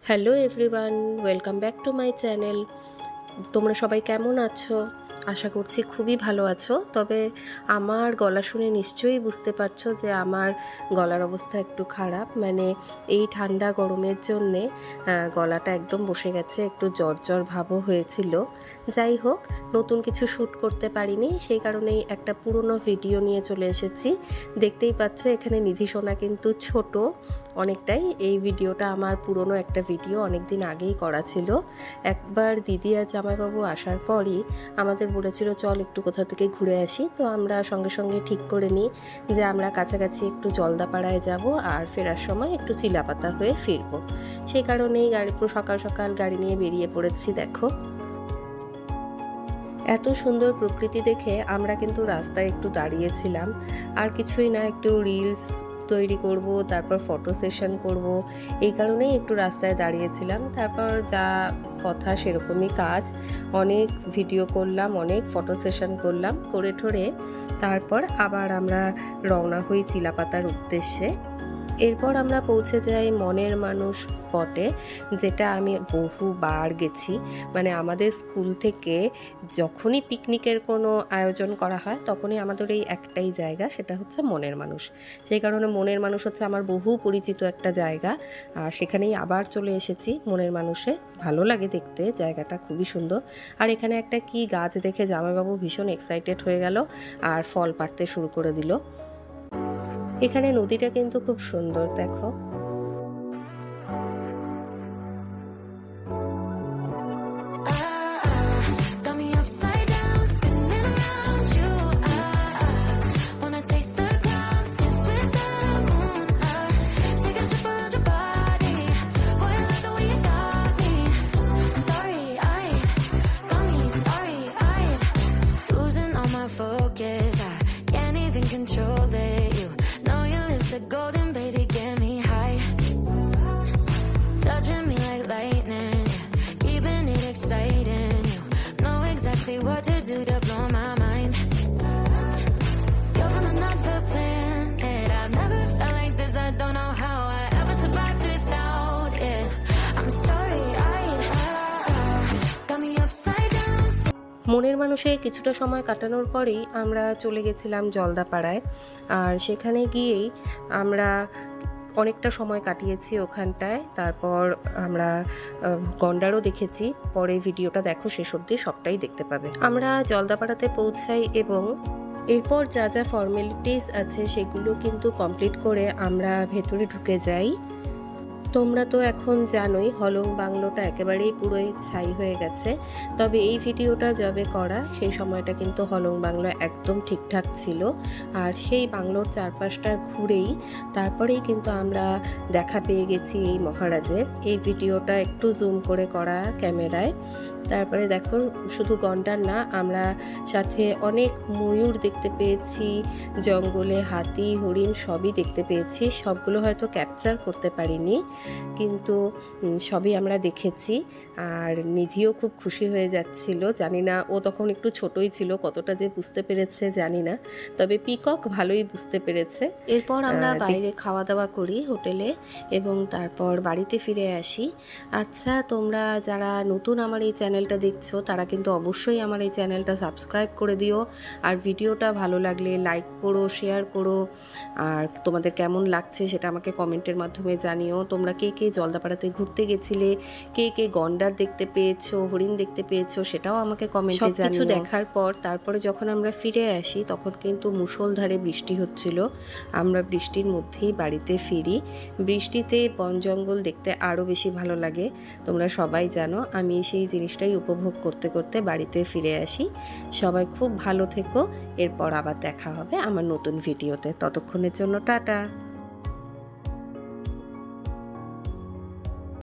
Hello everyone, welcome back to my channel. তোমরা সবাই কেমন আছো? আশা করছি খুবই ভালো আছো। তবে আমার গলা শুনে নিশ্চয়ই বুঝতে পারছো যে আমার গলার অবস্থা একটু খারাপ। মানে এই ঠান্ডা গরমের জন্যে গলাটা একদম বসে গেছে, একটু জ্বর জ্বর ভাবও হয়েছিল। যাই হোক, নতুন কিছু শ্যুট করতে পারিনি, সেই কারণেই একটা পুরনো ভিডিও নিয়ে চলে এসেছি। দেখতেই পাচ্ছ এখানে নিধি সোনা কিন্তু ছোট অনেকটাই। এই ভিডিওটা আমার পুরনো একটা ভিডিও, অনেক দিন আগেই করা ছিল। একবার দিদি আর জামাইবাবু আসার পরই আমাদের বলেছিল চল একটু কোথাও থেকে ঘুরে আসি। তো আমরা সঙ্গে সঙ্গে ঠিক করে নিই যে আমরা কাছাকাছি একটু জলদাপাড়ায় যাব আর ফেরার সময় একটু চিলাপাতা হয়ে ফিরবো। সেই কারণেই সকাল সকাল গাড়ি নিয়ে বেরিয়ে পড়েছি। দেখো এত সুন্দর প্রকৃতি দেখে আমরা কিন্তু রাস্তায় একটু দাঁড়িয়েছিলাম, আর কিছুই না, একটু রিলস তৈরি করব, তারপর ফটো সেশন করব, এই কারণেই একটু রাস্তায় দাঁড়িয়েছিলাম। তারপর যা কথা সেরকমই কাজ, অনেক ভিডিও করলাম, অনেক ফটো সেশন করলাম, করে ঠোরে তারপর আবার আমরা রওনা হই চিলাপাতার উদ্দেশ্যে। এরপর আমরা পৌঁছে যাই মনের মানুষ স্পটে, যেটা আমি বহুবার গেছি। মানে আমাদের স্কুল থেকে যখনই পিকনিকের কোনো আয়োজন করা হয় তখনই আমাদের এই একটাই জায়গা, সেটা হচ্ছে মনের মানুষ। সেই কারণে মনের মানুষ হচ্ছে আমার বহু পরিচিত একটা জায়গা, আর সেখানেই আবার চলে এসেছি মনের মানুষে। ভালো লাগে দেখতে, জায়গাটা খুবই সুন্দর। আর এখানে একটা কি গাছ দেখে জামাইবাবু ভীষণ এক্সাইটেড হয়ে গেল আর ফল পাড়তে শুরু করে দিল। এখানে নদীটা কিন্তু খুব সুন্দর, দেখো। Golden baby, get me high, touching me like lightning, keeping it exciting. You know exactly what to do to blow my mind. You're from another planet. I've never felt like this. I don't know how I ever survived without it. I'm starry-eyed, got me upside down. মনের মানুষে কিছুটা সময় কাটানোর পরেই আমরা চলে গেছিলাম জলদাপাড়ায়, আর সেখানে গিয়েই আমরা অনেকটা সময় কাটিয়েছি ওখানটায়। তারপর আমরা গন্ডারও দেখেছি, পরে ভিডিওটা দেখো শেষ অবধি, সবটাই দেখতে পাবে। আমরা জলদাপাড়াতে পৌঁছাই এবং এরপর যা যা ফর্মালিটিস আছে সেগুলো কিন্তু কমপ্লিট করে আমরা ভেতরে ঢুকে যাই। তোমরা তো এখন জানোই হলং বাংলোটা একেবারেই পুরোই ছাই হয়ে গেছে, তবে এই ভিডিওটা যবে করা সেই সময়টা কিন্তু হলং বাংলো একদম ঠিকঠাক ছিল। আর সেই বাংলোর চারপাশটা ঘুরেই তারপরেই কিন্তু আমরা দেখা পেয়ে গেছি এই মহারাজের। এই ভিডিওটা একটু জুম করে করা ক্যামেরায়। তারপরে দেখো শুধু গন্ডার না, আমরা সাথে অনেক ময়ূর দেখতে পেয়েছি, জঙ্গলে হাতি হরিণ সবই দেখতে পেয়েছি। সবগুলো হয়তো ক্যাপচার করতে পারিনি, কিন্তু সবই আমরা দেখেছি। আর নিধিও খুব খুশি হয়ে যাচ্ছিল, জানি না ও তখন একটু ছোটই ছিল, কতটা যে বুঝতে পেরেছে জানি না, তবে পিকক ভালোই বুঝতে পেরেছে। এরপর আমরা বাইরে খাওয়া দাওয়া করি হোটেলে এবং তারপর বাড়িতে ফিরে আসি। আচ্ছা, তোমরা যারা নতুন আমার এই চ্যানেলটা দেখছো তারা কিন্তু অবশ্যই আমার এই চ্যানেলটা সাবস্ক্রাইব করে দিও, আর ভিডিওটা ভালো লাগলে লাইক করো, শেয়ার করো, আর তোমাদের কেমন লাগছে সেটা আমাকে কমেন্টের মাধ্যমে জানিও। তোমরা কে কে জলদাপাড়াতে ঘুরতে গেছিলে, কে কে গন্ডার দেখতে পেয়েছো, হরিণ দেখতে পেয়েছো, সেটাও আমাকে কমেন্টে জানিও। কিছু দেখার পর তারপরে যখন আমরা ফিরে আসি তখন কিন্তু মুষলধারে বৃষ্টি হচ্ছিল। আমরা বৃষ্টির মধ্যেই বাড়িতে ফিরি। বৃষ্টিতে বন জঙ্গল দেখতে আরও বেশি ভালো লাগে, তোমরা সবাই জানো। আমি সেই জিনিসটাই উপভোগ করতে করতে বাড়িতে ফিরে আসি। সবাই খুব ভালো থেকো, এরপর আবার দেখা হবে আমার নতুন ভিডিওতে। ততক্ষণের জন্য টাটা।